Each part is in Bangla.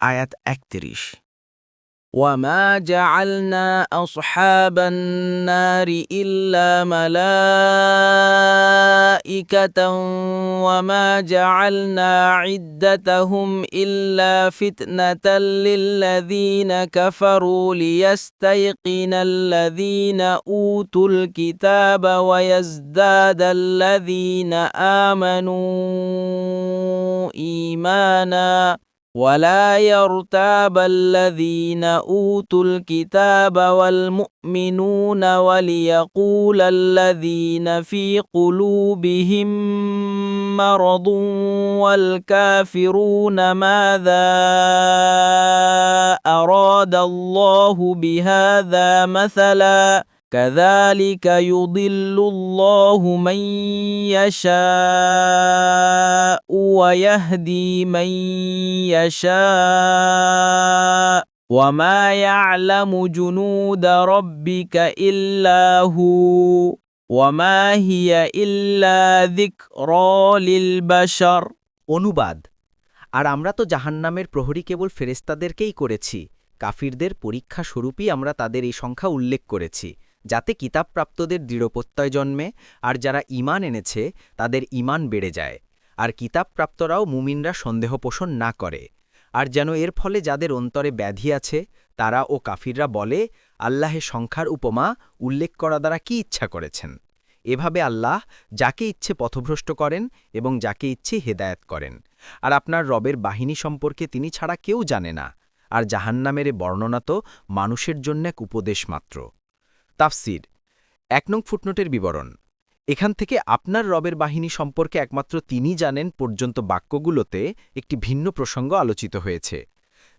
আয়াত ৩১। وما جعلنا أصحاب النار إلا ملائكة وما جعلنا عدتهم إلا فتنة للذين كفروا ليستيقن الذين أوتوا الكتاب ويزداد الذين آمنوا إيمانا ولا يرتاب الذين أوتوا الكتاب والمؤمنون وليقول الذين في قلوبهم مرض والكافرون ماذا أراد الله بهذا مثلا كذلك يضل الله من يشاء ويهدي من يشاء وما يعلم جنود ربك إلا هو وما هي إلا ذكرى للبشر। অনুবাদ: আর আমরা তো জাহান্নামের প্রহরী কেবল ফেরেশতাদেরকেই করেছি। কাফিরদের পরীক্ষা স্বরূপই আমরা তাদের এই সংখ্যা উল্লেখ করেছি, যাতে কিতাবপ্রাপ্তদের দৃঢ়প্রত্যয় জন্মে, আর যারা ঈমান এনেছে তাদের ঈমান বেড়ে যায়, আর কিতাবপ্রাপ্তরাও মুমিনরা সন্দেহ পোষণ না করে। আর যেন এর ফলে যাদের অন্তরে ব্যাধি আছে তারা ও কাফিররা বলে, আল্লাহে সংখ্যার উপমা উল্লেখ করা দ্বারা কি ইচ্ছা করেছেন। এভাবে আল্লাহ যাকে ইচ্ছে পথভ্রষ্ট করেন এবং যাকে ইচ্ছে হেদায়েত করেন। আর আপনার রবের বাহিনী সম্পর্কে তিনি ছাড়া কেউ জানে না। আর জাহান্নামের বর্ণনা তো মানুষের জন্য এক উপদেশ মাত্র। তাফসির: ১ নং ফুটনোটের বিবরণ। এখান থেকে আপনার রবের বাহিনী সম্পর্কে একমাত্র তিনি জানেন পর্যন্ত বাক্যগুলোতে একটি ভিন্ন প্রসঙ্গ আলোচিত হয়েছে।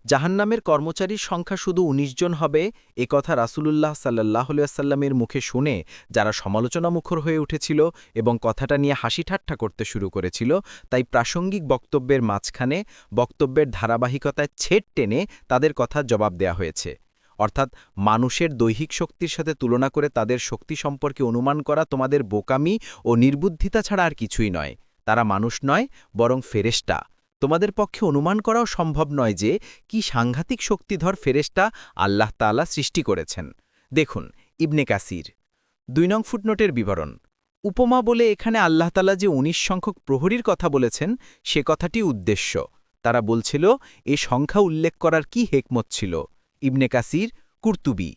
জাহান্নামের কর্মচারীর সংখ্যা শুধু ১৯ জন হবে এ কথা রাসূলুল্লাহ সাল্লাল্লাহু আলাইহি ওয়াসাল্লামের মুখে শুনে যারা সমালোচনামুখর হয়ে উঠেছিল এবং কথাটা নিয়ে হাসি ঠাট্টা করতে শুরু করেছিল, তাই প্রাসঙ্গিক বক্তব্যের মাঝখানে বক্তব্যের ধারাবাহিকতায় ছেদ টেনে তাদের কথা জবাব দেয়া হয়েছে। অর্থাৎ মানুষের দৈহিক শক্তির সাথে তুলনা করে তাদের শক্তি সম্পর্কে অনুমান করা তোমাদের বোকামি ও নির্বুদ্ধিতা ছাড়া আর কিছুই নয়। তারা মানুষ নয়, বরং ফেরেশতা। তোমাদের পক্ষে অনুমান করাও সম্ভব নয় যে কি সাংঘাতিক শক্তিধর ফেরেশতা আল্লাহ তাআলা সৃষ্টি করেছেন। দেখুন ইবনে কাসির। ২ নং ফুটনোটের বিবরণ। উপমা বলে এখানে আল্লাহ তাআলা যে ১৯ সংখ্যক প্রহরীর কথা বলেছেন সে কথাটি উদ্দেশ্য। তারা বলছিল এ সংখ্যা উল্লেখ করার কি হেকমত ছিল। ইবনে কাসির, কুরতুবী।